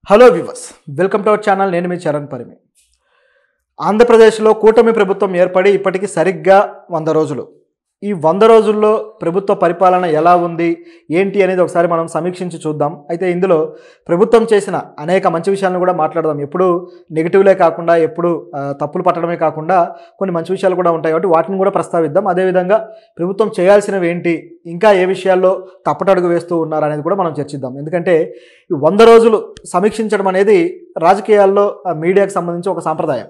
Hello viewers, welcome to our channel. నేను మీ చరణ్ పరిమి. ఆంధ్రప్రదేశ్లో కూటమి ప్రభుత్వం ఏర్పడి ఇప్పటికీ సరిగ్గా 100 రోజులు. ఈ 100 రోజుల్లో ప్రభుత్వ పరిపాలన ఎలా ఉంది, ఏంటి అనేది ఒకసారి మనం సమీక్షించి చూద్దాం. అయితే ఇందులో ప్రభుత్వం చేసిన అనేక మంచి విషయాలను కూడా మాట్లాడదాం. ఎప్పుడు నెగిటివ్లే కాకుండా, ఎప్పుడు తప్పులు పట్టడమే కాకుండా కొన్ని మంచి విషయాలు కూడా ఉంటాయి కాబట్టి వాటిని కూడా ప్రస్తావిద్దాం. అదేవిధంగా ప్రభుత్వం చేయాల్సినవి ఏంటి, ఇంకా ఏ విషయాల్లో తప్పటడుగు వేస్తూ ఉన్నారు అనేది కూడా మనం చర్చిద్దాం. ఎందుకంటే ఈ 100 రోజులు సమీక్షించడం అనేది రాజకీయాల్లో మీడియాకు సంబంధించి ఒక సాంప్రదాయం.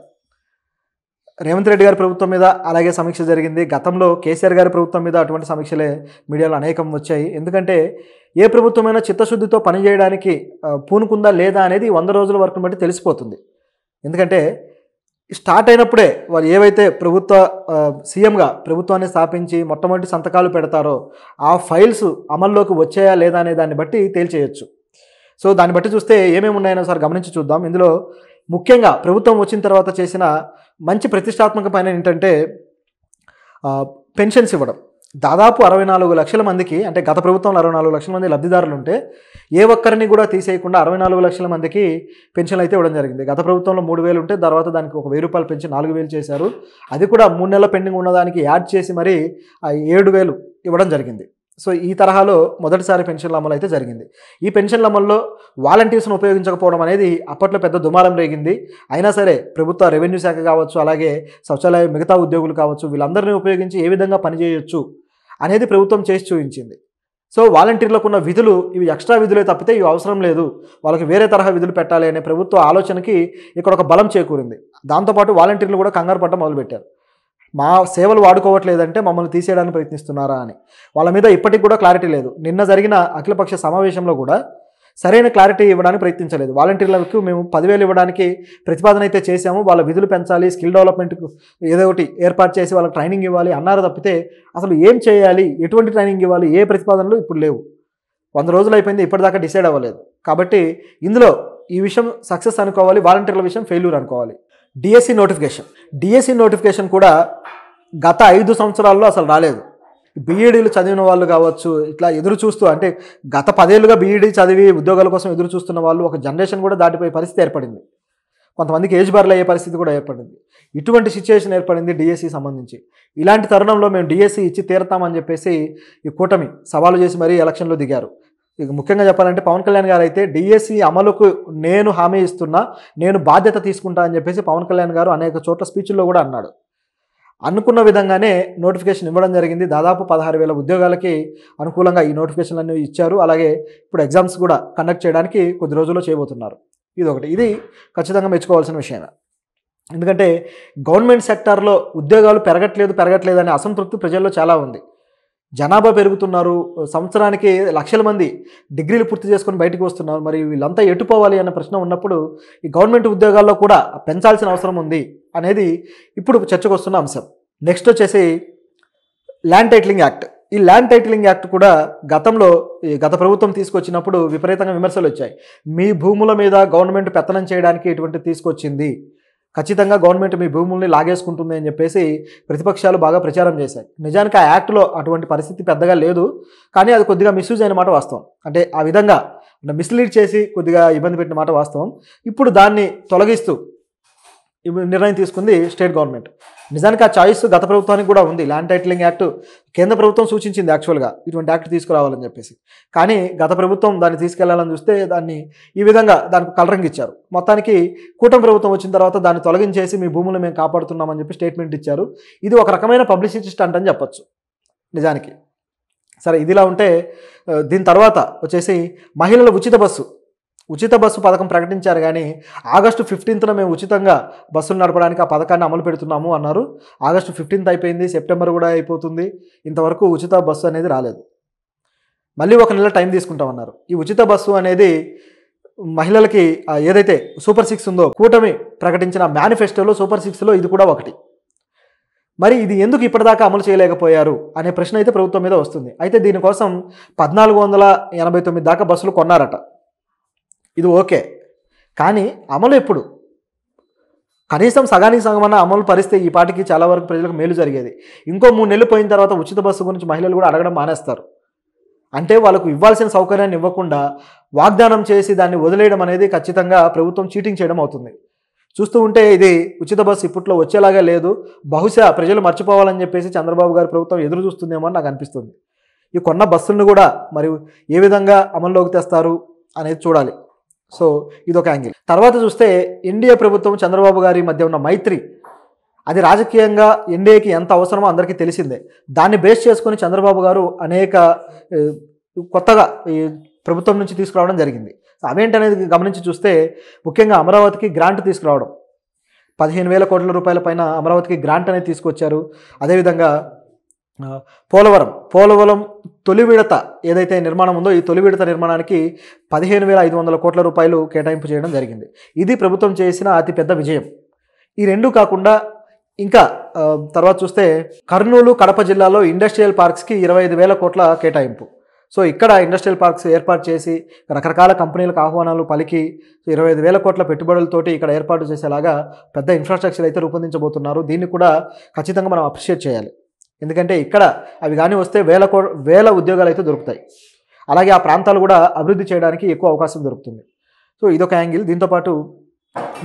రేవంత్ రెడ్డి గారి ప్రభుత్వం మీద అలాగే సమీక్ష జరిగింది. గతంలో కేసీఆర్ గారి ప్రభుత్వం మీద అటువంటి సమీక్షలే మీడియాలో అనేకం వచ్చాయి. ఎందుకంటే ఏ ప్రభుత్వమైనా చిత్తశుద్ధితో పనిచేయడానికి పూనుకుందా లేదా అనేది 100 రోజుల వరకు బట్టి తెలిసిపోతుంది. ఎందుకంటే స్టార్ట్ అయినప్పుడే వాళ్ళు ఏవైతే సీఎంగా ప్రభుత్వాన్ని స్థాపించి మొట్టమొదటి సంతకాలు పెడతారో ఆ ఫైల్స్ అమల్లోకి వచ్చాయా లేదా అనే దాన్ని బట్టి తేల్చేయచ్చు. సో దాన్ని బట్టి చూస్తే ఏమేమి ఉన్నాయో ఒకసారి గమనించి చూద్దాం. ఇందులో ముఖ్యంగా ప్రభుత్వం వచ్చిన తర్వాత చేసిన మంచి ప్రతిష్టాత్మక పని ఏంటంటే పెన్షన్స్ ఇవ్వడం. దాదాపు 64 లక్షల మందికి, అంటే గత ప్రభుత్వంలో 64 లక్షల మంది లబ్ధిదారులు ఉంటే ఏ ఒక్కరిని కూడా తీసేయకుండా 64 లక్షల మందికి పెన్షన్లు అయితే ఇవ్వడం జరిగింది. గత ప్రభుత్వంలో 3,000 ఉంటే తర్వాత దానికి ఒక 1,000 రూపాయలు పెంచి 4,000 చేశారు. అది కూడా 3 నెలల పెండింగ్ ఉన్నదానికి యాడ్ చేసి మరి 7,000 ఇవ్వడం జరిగింది. సో ఈ తరహాలో మొదటిసారి పెన్షన్ల అమలు అయితే జరిగింది. ఈ పెన్షన్ల అమల్లో వాలంటీర్స్ను ఉపయోగించకపోవడం అనేది అప్పట్లో పెద్ద దుమారం రేగింది. అయినా సరే ప్రభుత్వ రెవెన్యూ శాఖ కావచ్చు, అలాగే సచివాలయ మిగతా ఉద్యోగులు కావచ్చు, వీళ్ళందరినీ ఉపయోగించి ఏ విధంగా పనిచేయొచ్చు అనేది ప్రభుత్వం చేసి చూపించింది. సో వాలంటీర్లకు ఉన్న విధులు ఇవి ఎక్స్ట్రా విధులే తప్పితే ఇవి అవసరం లేదు, వాళ్ళకి వేరే తరహా విధులు పెట్టాలి అనే ప్రభుత్వ ఆలోచనకి ఇక్కడ ఒక బలం చేకూరింది. దాంతోపాటు వాలంటీర్లు కూడా కంగారు పడటం మొదలుపెట్టారు. మా సేవలు వాడుకోవట్లేదంటే మమ్మల్ని తీసేయడానికి ప్రయత్నిస్తున్నారా అని. వాళ్ళ మీద ఇప్పటికి కూడా క్లారిటీ లేదు. నిన్న జరిగిన అఖిలపక్ష సమావేశంలో కూడా సరైన క్లారిటీ ఇవ్వడానికి ప్రయత్నించలేదు. వాలంటీర్లకు మేము 10,000 ఇవ్వడానికి ప్రతిపాదన అయితే చేశాము, వాళ్ళ విధులు పెంచాలి, స్కిల్ డెవలప్మెంట్కు ఏదో ఒకటి ఏర్పాటు చేసి వాళ్ళకి ట్రైనింగ్ ఇవ్వాలి అన్నారు తప్పితే అసలు ఏం చేయాలి, ఎటువంటి ట్రైనింగ్ ఇవ్వాలి, ఏ ప్రతిపాదనలు ఇప్పుడు లేవు. 100 రోజులు అయిపోయింది, ఇప్పటిదాకా డిసైడ్ అవ్వలేదు. కాబట్టి ఇందులో ఈ విషయం సక్సెస్ అనుకోవాలి, వాలంటీర్ల విషయం ఫెయిల్యూర్ అనుకోవాలి. డిఎస్సి నోటిఫికేషన్ కూడా గత 5 సంవత్సరాల్లో అసలు రాలేదు. బీఈడీలు చదివిన వాళ్ళు కావచ్చు, ఇట్లా ఎదురు చూస్తూ, అంటే గత 10 ఏళ్ళుగా బీఈడీ చదివి ఉద్యోగాల కోసం ఎదురు చూస్తున్న వాళ్ళు ఒక జనరేషన్ కూడా దాటిపోయే పరిస్థితి ఏర్పడింది. కొంతమందికి ఏజ్ బార్లు అయ్యే పరిస్థితి కూడా ఏర్పడింది. ఇటువంటి సిచ్యువేషన్ ఏర్పడింది డిఎస్సి సంబంధించి. ఇలాంటి తరుణంలో మేము డిఎస్సి ఇచ్చి తీరతామని చెప్పేసి ఈ కూటమి సవాలు చేసి మరీ ఎలక్షన్లో దిగారు. ఇక ముఖ్యంగా చెప్పాలంటే పవన్ కళ్యాణ్ గారు అయితే డిఎస్సి అమలుకు నేను హామీ ఇస్తున్నా, నేను బాధ్యత తీసుకుంటా అని చెప్పేసి పవన్ కళ్యాణ్ గారు అనేక చోట్ల స్పీచ్ల్లో కూడా అన్నాడు. అనుకున్న విధంగానే నోటిఫికేషన్ ఇవ్వడం జరిగింది. దాదాపు 16,000 ఉద్యోగాలకి అనుకూలంగా ఈ నోటిఫికేషన్లన్నీ ఇచ్చారు. అలాగే ఇప్పుడు ఎగ్జామ్స్ కూడా కండక్ట్ చేయడానికి కొద్ది రోజుల్లో చేయబోతున్నారు. ఇది ఖచ్చితంగా మెచ్చుకోవాల్సిన విషయమే. ఎందుకంటే గవర్నమెంట్ సెక్టార్లో ఉద్యోగాలు పెరగట్లేదు అనే అసంతృప్తి ప్రజల్లో చాలా ఉంది. జనాభా పెరుగుతున్నారు, సంవత్సరానికి లక్షల మంది డిగ్రీలు పూర్తి చేసుకొని బయటకు వస్తున్నారు. మరి వీళ్ళంతా ఎటుపోవాలి అన్న ప్రశ్న ఉన్నప్పుడు ఈ గవర్నమెంట్ ఉద్యోగాల్లో కూడా పెంచాల్సిన అవసరం ఉంది అనేది ఇప్పుడు చర్చకు వస్తున్న అంశం. నెక్స్ట్ వచ్చేసి ల్యాండ్ టైటిలింగ్ యాక్ట్. ఈ ల్యాండ్ టైటిలింగ్ యాక్ట్ కూడా గత ప్రభుత్వం తీసుకొచ్చినప్పుడు విపరీతంగా విమర్శలు వచ్చాయి. మీ భూముల మీద గవర్నమెంట్ పెత్తనం చేయడానికి ఇటువంటి తీసుకొచ్చింది, ఖచ్చితంగా గవర్నమెంట్ మీ భూముల్ని లాగేసుకుంటుంది అని చెప్పేసి ప్రతిపక్షాలు బాగా ప్రచారం చేశాయి. నిజానికి ఆ యాక్ట్లో అటువంటి పరిస్థితి పెద్దగా లేదు, కానీ అది కొద్దిగా మిస్యూజ్ అయిన మాట వాస్తవం. అంటే ఆ విధంగా మిస్లీడ్ చేసి కొద్దిగా ఇబ్బంది పెట్టిన మాట వాస్తవం. ఇప్పుడు దాన్ని తొలగిస్తూ నిర్ణయం తీసుకుంది స్టేట్ గవర్నమెంట్. నిజానికి ఆ చాయిస్ గత ప్రభుత్వానికి కూడా ఉంది. ల్యాండ్ టైటిలింగ్ యాక్ట్ కేంద్ర ప్రభుత్వం సూచించింది యాక్చువల్గా ఇటువంటి యాక్ట్ తీసుకురావాలని చెప్పేసి, కానీ గత ప్రభుత్వం దాన్ని తీసుకెళ్లాలని చూస్తే దాన్ని ఈ విధంగా దానికి కలరింగ్ ఇచ్చారు. మొత్తానికి కూటమి ప్రభుత్వం వచ్చిన తర్వాత దాన్ని తొలగించేసి మీ భూములు మేము కాపాడుతున్నామని చెప్పి స్టేట్మెంట్ ఇచ్చారు. ఇది ఒక రకమైన పబ్లిసిటీ స్టంట్ అని చెప్పొచ్చు నిజానికి. సరే, ఇదిలా ఉంటే దీని తర్వాత వచ్చేసి మహిళల ఉచిత బస్సు పథకం ప్రకటించారు, కానీ ఆగస్టు 15న మేము ఉచితంగా బస్సులు నడపడానికి ఆ పథకాన్ని అమలు పెడుతున్నాము అన్నారు. ఆగస్టు 15 అయిపోయింది, సెప్టెంబర్ కూడా అయిపోతుంది, ఇంతవరకు ఉచిత బస్సు అనేది రాలేదు. మళ్ళీ 1 నెల టైం తీసుకుంటామన్నారు. ఈ ఉచిత బస్సు అనేది మహిళలకి ఏదైతే సూపర్ 6 ఉందో, కూటమి ప్రకటించిన మేనిఫెస్టోలో సూపర్ 6లో ఇది కూడా ఒకటి. మరి ఇది ఎందుకు ఇప్పటిదాకా అమలు చేయలేకపోయారు అనే ప్రశ్న అయితే ప్రభుత్వం మీద వస్తుంది. అయితే దీనికోసం 1,489 దాకా బస్సులు కొన్నారట. ఇది ఓకే, కానీ అమలు ఎప్పుడు? కనీసం సగానికి సగమన్న అమలు పరిస్తే ఈ పాటికి చాలా వరకు ప్రజలకు మేలు జరిగేది. ఇంకో 3 నెలలు పోయిన తర్వాత ఉచిత బస్సు గురించి మహిళలు కూడా అడగడం మానేస్తారు. అంటే వాళ్ళకు ఇవ్వాల్సిన సౌకర్యాన్ని ఇవ్వకుండా వాగ్దానం చేసి దాన్ని వదిలేయడం అనేది ఖచ్చితంగా ప్రభుత్వం చీటింగ్ చేయడం అవుతుంది. చూస్తూ ఉంటే ఇది ఉచిత బస్సు ఇప్పట్లో వచ్చేలాగా లేదు. బహుశా ప్రజలు మర్చిపోవాలని చెప్పేసి చంద్రబాబు గారి ప్రభుత్వం ఎదురు చూస్తుందేమో అని నాకు అనిపిస్తుంది. ఈ కొన్న బస్సులను కూడా మరి ఏ విధంగా అమల్లోకి తెస్తారు అనేది చూడాలి. సో ఇదొక యాంగిల్. తర్వాత చూస్తే ఎన్డీఏ ప్రభుత్వం చంద్రబాబు గారి మధ్య ఉన్న మైత్రి అది రాజకీయంగా ఎన్డీఏకి ఎంత అవసరమో అందరికీ తెలిసిందే. దాన్ని బేస్ చేసుకొని చంద్రబాబు గారు అనేక కొత్తగా ఈ ప్రభుత్వం నుంచి తీసుకురావడం జరిగింది. అవేంటనేది గమనించి చూస్తే ముఖ్యంగా అమరావతికి గ్రాంట్ తీసుకురావడం, 15,000 కోట్ల రూపాయల పైన అమరావతికి గ్రాంట్ అనేది తీసుకొచ్చారు. అదేవిధంగా పోలవరం తొలి విడత ఏదైతే నిర్మాణం ఉందో ఈ తొలి విడత నిర్మాణానికి 15,500 కోట్ల రూపాయలు కేటాయింపు చేయడం జరిగింది. ఇది ప్రభుత్వం చేసిన అతిపెద్ద విజయం. ఈ రెండు కాకుండా ఇంకా తర్వాత చూస్తే కర్నూలు, కడప జిల్లాలో ఇండస్ట్రియల్ పార్క్స్కి 25,000 కోట్ల కేటాయింపు. సో ఇక్కడ ఇండస్ట్రియల్ పార్క్స్ ఏర్పాటు చేసి రకరకాల కంపెనీలకు ఆహ్వానాలు పలికి 25,000 కోట్ల పెట్టుబడులతోటి ఇక్కడ ఏర్పాటు చేసేలాగా పెద్ద ఇన్ఫ్రాస్ట్రక్చర్ అయితే రూపొందించబోతున్నారు. దీన్ని కూడా ఖచ్చితంగా మనం అప్రిషియేట్ చేయాలి. ఎందుకంటే ఇక్కడ అవి కానీ వస్తే వేల ఉద్యోగాలు అయితే దొరుకుతాయి. అలాగే ఆ ప్రాంతాలు కూడా అభివృద్ధి చేయడానికి ఎక్కువ అవకాశం దొరుకుతుంది. సో ఇదొక యాంగిల్. దీంతోపాటు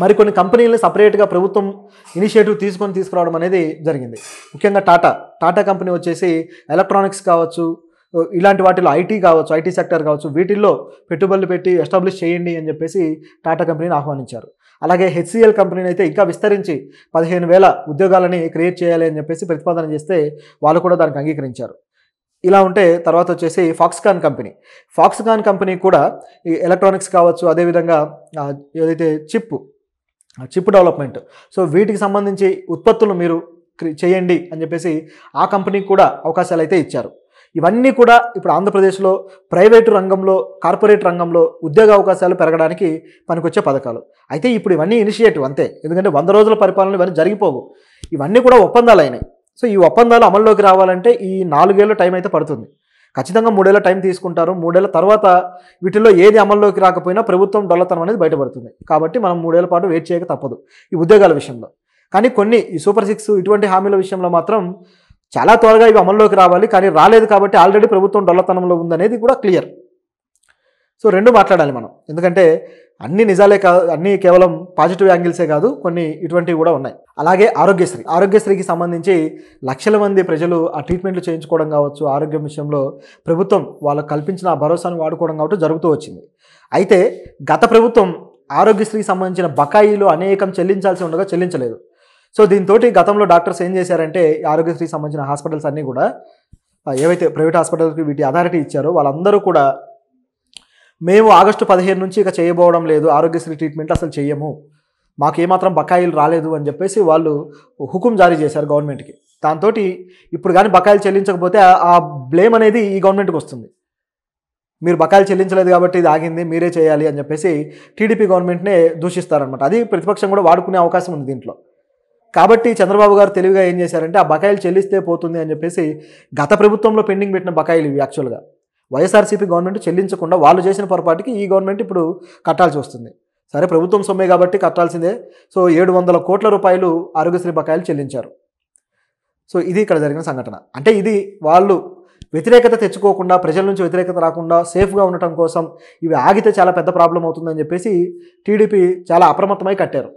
మరికొన్ని కంపెనీలను సపరేట్గా ప్రభుత్వం ఇనిషియేటివ్ తీసుకురావడం అనేది జరిగింది. ముఖ్యంగా టాటా కంపెనీ వచ్చేసి ఎలక్ట్రానిక్స్ కావచ్చు, ఇలాంటి వాటిలో ఐటీ కావచ్చు, ఐటీ సెక్టర్ కావచ్చు, వీటిల్లో పెట్టుబడులు పెట్టి ఎస్టాబ్లిష్ చేయండి అని చెప్పేసి టాటా కంపెనీని ఆహ్వానించారు. అలాగే హెచ్సిఎల్ కంపెనీని అయితే ఇంకా విస్తరించి 15,000 ఉద్యోగాలని క్రియేట్ చేయాలి అని చెప్పేసి ప్రతిపాదన చేస్తే వాళ్ళు కూడా దానికి అంగీకరించారు. ఇలా ఉంటే తర్వాత వచ్చేసి ఫాక్స్కాన్ కంపెనీ కూడా ఈ ఎలక్ట్రానిక్స్ కావచ్చు, అదేవిధంగా ఏదైతే చిప్ డెవలప్మెంట్, సో వీటికి సంబంధించి ఉత్పత్తులు మీరు చేయండి అని చెప్పేసి ఆ కంపెనీకి కూడా అవకాశాలు అయితే ఇచ్చారు. ఇవన్నీ కూడా ఇప్పుడు ఆంధ్రప్రదేశ్లో ప్రైవేటు రంగంలో, కార్పొరేట్ రంగంలో ఉద్యోగ అవకాశాలు పెరగడానికి పనికొచ్చే పథకాలు. అయితే ఇప్పుడు ఇవన్నీ ఇనిషియేటివ్ అంతే, ఎందుకంటే 100 రోజుల పరిపాలన ఇవన్నీ జరిగిపోవు. ఇవన్నీ కూడా ఒప్పందాలు అయినాయి. సో ఈ ఒప్పందాలు అమల్లోకి రావాలంటే ఈ 4 ఏళ్ళు టైం అయితే పడుతుంది. ఖచ్చితంగా 3 ఏళ్ళ టైం తీసుకుంటారు. 3 ఏళ్ళ తర్వాత వీటిల్లో ఏది అమల్లోకి రాకపోయినా ప్రభుత్వం డొల్లతనం అనేది బయటపడుతుంది. కాబట్టి మనం 3 ఏళ్ల పాటు వెయిట్ చేయక తప్పదు ఈ ఉద్యోగాల విషయంలో. కానీ కొన్ని ఈ సూపర్ 6 ఇటువంటి హామీల విషయంలో మాత్రం చాలా త్వరగా ఇవి అమల్లోకి రావాలి. కానీ రాలేదు కాబట్టి ఆల్రెడీ ప్రభుత్వం డొల్లతనంలో ఉందనేది కూడా క్లియర్. సో రెండు మాట్లాడాలి మనం, ఎందుకంటే అన్ని నిజాలే కాదు, అన్నీ కేవలం పాజిటివ్ యాంగిల్సే కాదు, కొన్ని ఇటువంటివి కూడా ఉన్నాయి. అలాగే ఆరోగ్యశ్రీకి సంబంధించి లక్షల మంది ప్రజలు ఆ ట్రీట్మెంట్లు చేయించుకోవడం కావచ్చు, ఆరోగ్యం విషయంలో ప్రభుత్వం వాళ్ళకు కల్పించిన ఆ భరోసాను వాడుకోవడం కావచ్చు జరుగుతూ వచ్చింది. అయితే గత ప్రభుత్వం ఆరోగ్యశ్రీకి సంబంధించిన బకాయిలు అనేకం చెల్లించాల్సి ఉండగా చెల్లించలేదు. సో దీంతో గతంలో డాక్టర్స్ ఏం చేశారంటే ఆరోగ్యశ్రీకి సంబంధించిన హాస్పిటల్స్ అన్నీ కూడా ఏవైతే ప్రైవేట్ హాస్పిటల్స్కి వీటి అథారిటీ ఇచ్చారో వాళ్ళందరూ కూడా మేము ఆగస్టు 15 నుంచి ఇక చేయబోవడం లేదు, ఆరోగ్యశ్రీ ట్రీట్మెంట్ అసలు చెయ్యము, మాకు ఏమాత్రం బకాయిలు రాలేదు అని చెప్పేసి వాళ్ళు హుకుం జారీ చేశారు గవర్నమెంట్కి. దాంతో ఇప్పుడు కానీ బకాయిలు చెల్లించకపోతే ఆ బ్లేమ్ అనేది ఈ గవర్నమెంట్కి వస్తుంది. మీరు బకాయిలు చెల్లించలేదు కాబట్టి ఇది ఆగింది, మీరే చేయాలి అని చెప్పేసి టీడీపీ గవర్నమెంట్నే దూషిస్తారనమాట. అది ప్రతిపక్షం కూడా వాడుకునే అవకాశం ఉంది దీంట్లో. కాబట్టి చంద్రబాబు గారు తెలివిగా ఏం చేశారంటే ఆ బకాయిలు చెల్లిస్తే పోతుంది అని చెప్పేసి గత ప్రభుత్వంలో పెండింగ్ పెట్టిన బకాయిలు ఇవి యాక్చువల్గా వైఎస్ఆర్సీపీ గవర్నమెంట్ చెల్లించకుండా వాళ్ళు చేసిన పొరపాటుకి ఈ గవర్నమెంట్ ఇప్పుడు కట్టాల్సి వస్తుంది. సరే ప్రభుత్వం సొమ్మే కాబట్టి కట్టాల్సిందే. సో 700 కోట్ల రూపాయలు ఆరోగ్యశ్రీ బకాయిలు చెల్లించారు. సో ఇది ఇక్కడ జరిగిన సంఘటన. అంటే ఇది వాళ్ళు వ్యతిరేకత తెచ్చుకోకుండా, ప్రజల నుంచి వ్యతిరేకత రాకుండా సేఫ్గా ఉండటం కోసం ఇవి ఆగితే చాలా పెద్ద ప్రాబ్లం అవుతుందని చెప్పేసి టీడీపీ చాలా అప్రమత్తమై కట్టారు.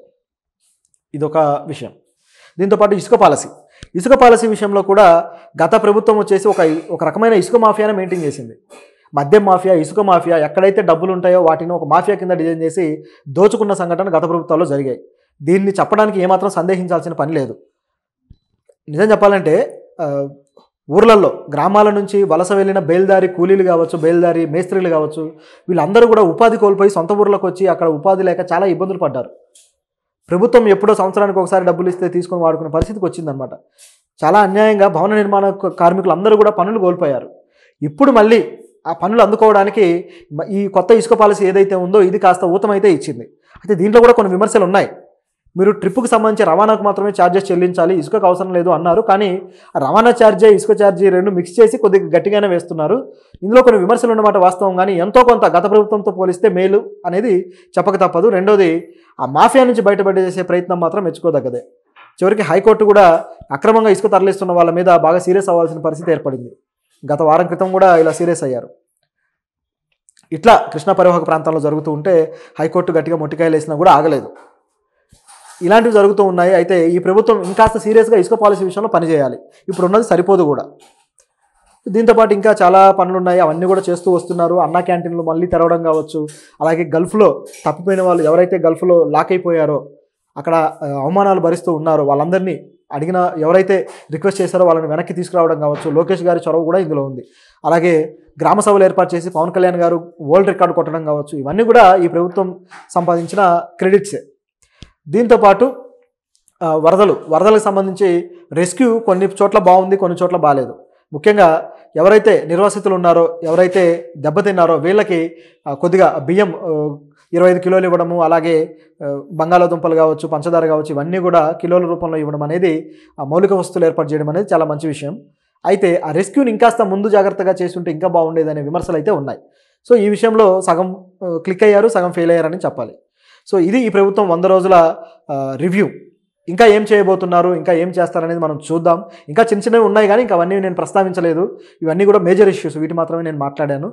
ఇదొక విషయం. దీంతోపాటు ఇసుక పాలసీ విషయంలో కూడా గత ప్రభుత్వం వచ్చేసి ఒక రకమైన ఇసుక మాఫియానే మెయింటైన్ చేసింది. మద్యం మాఫియా, ఇసుక మాఫియా, ఎక్కడైతే డబ్బులు ఉంటాయో వాటిని ఒక మాఫియా కింద డిజైన్ చేసి దోచుకున్న సంఘటన గత ప్రభుత్వాల్లో జరిగాయి. దీన్ని చెప్పడానికి ఏమాత్రం సందేహించాల్సిన పని లేదు. నిజం చెప్పాలంటే ఊర్లలో, గ్రామాల నుంచి వలస వెళ్ళిన బయలుదారి కూలీలు కావచ్చు, బయలుదారి మేస్త్రీలు కావచ్చు, వీళ్ళందరూ కూడా ఉపాధి కోల్పోయి సొంత ఊర్లకు వచ్చి అక్కడ ఉపాధి లేక చాలా ఇబ్బందులు పడ్డారు. ప్రభుత్వం ఎప్పుడో సంవత్సరానికి ఒకసారి డబ్బులు ఇస్తే తీసుకొని వాడుకునే పరిస్థితికి వచ్చిందనమాట. చాలా అన్యాయంగా భవన నిర్మాణ కార్మికులు అందరూ కూడా పనులు కోల్పోయారు. ఇప్పుడు మళ్ళీ ఆ పనులు అందుకోవడానికి ఈ కొత్త ఇసుక పాలసీ ఏదైతే ఉందో ఇది కాస్త ఊతమైతే ఇచ్చింది. అయితే దీంట్లో కూడా కొన్ని విమర్శలు ఉన్నాయి. మీరు ట్రిప్పుకి సంబంధించి రవాణాకు మాత్రమే ఛార్జెస్ చెల్లించాలి, ఇసుకకు అవసరం లేదు అన్నారు. కానీ రవాణా ఛార్జీ, ఇసుక ఛార్జీ రెండు మిక్స్ చేసి కొద్దిగా గట్టిగానే వేస్తున్నారు. ఇందులో కొన్ని విమర్శలు ఉన్నమాట వాస్తవం. కానీ ఎంతో కొంత గత ప్రభుత్వంతో పోలిస్తే మేలు అనేది చెప్పక తప్పదు. రెండోది, ఆ మాఫియా నుంచి బయటపడేసే ప్రయత్నం మాత్రం మెచ్చుకోదగ్గదే. చివరికి హైకోర్టు కూడా అక్రమంగా ఇసుక తరలిస్తున్న వాళ్ళ మీద బాగా సీరియస్ అవ్వాల్సిన పరిస్థితి ఏర్పడింది. గత వారం క్రితం కూడా ఇలా సీరియస్ అయ్యారు. ఇట్లా కృష్ణా పరివాహక ప్రాంతంలో జరుగుతూ ఉంటే హైకోర్టు గట్టిగా మొట్టికాయలు వేసినా కూడా ఆగలేదు. ఇలాంటివి జరుగుతూ ఉన్నాయి. అయితే ఈ ప్రభుత్వం ఇంకాస్త సీరియస్గా ఇసుక పాలసీ విషయంలో పనిచేయాలి. ఇప్పుడు ఉన్నది సరిపోదు కూడా. దీంతోపాటు ఇంకా చాలా పనులు ఉన్నాయి, అవన్నీ కూడా చేస్తూ వస్తున్నారు. అన్నా క్యాంటీన్లు మళ్ళీ తెరవడం కావచ్చు, అలాగే గల్ఫ్లో తప్పిపోయిన వాళ్ళు ఎవరైతే గల్ఫ్లో లాక్ అయిపోయారో, అక్కడ అవమానాలు భరిస్తూ ఉన్నారో వాళ్ళందరినీ అడిగిన ఎవరైతే రిక్వెస్ట్ చేశారో వాళ్ళని వెనక్కి తీసుకురావడం కావచ్చు. లోకేష్ గారి చొరవ కూడా ఇందులో ఉంది. అలాగే గ్రామ సభలు ఏర్పాటు చేసి పవన్ కళ్యాణ్ గారు వరల్డ్ రికార్డు కొట్టడం కావచ్చు. ఇవన్నీ కూడా ఈ ప్రభుత్వం సంపాదించిన క్రెడిట్సే. దీంతోపాటు వరదలకు సంబంధించి రెస్క్యూ కొన్ని చోట్ల బాగుంది, కొన్ని చోట్ల బాగాలేదు. ముఖ్యంగా ఎవరైతే నిర్వాసితులు ఉన్నారో, ఎవరైతే దెబ్బతిన్నారో వీళ్ళకి కొద్దిగా బియ్యం 25 కిలోలు ఇవ్వడము, అలాగే బంగాళాదుంపలు కావచ్చు, పంచదార కావచ్చు, ఇవన్నీ కూడా కిలోల రూపంలో ఇవ్వడం అనేది, మౌలిక వస్తువులు ఏర్పాటు చేయడం అనేది చాలా మంచి విషయం. అయితే ఆ రెస్క్యూని ఇంకాస్త ముందు జాగ్రత్తగా చేసి ఉంటే ఇంకా బాగుండేదనే విమర్శలు అయితే ఉన్నాయి. సో ఈ విషయంలో సగం క్లిక్ అయ్యారు, సగం ఫెయిల్ అయ్యారని చెప్పాలి. సో ఇది ఈ ప్రభుత్వం 100 రోజుల రివ్యూ. ఇంకా ఏం చేయబోతున్నారు, ఇంకా ఏం చేస్తారనేది మనం చూద్దాం. ఇంకా చిన్న చిన్నవి ఉన్నాయి కానీ ఇంకా అవన్నీ నేను ప్రస్తావించలేదు. ఇవన్నీ కూడా మేజర్ ఇష్యూస్, వీటి మాత్రమే నేను మాట్లాడాను.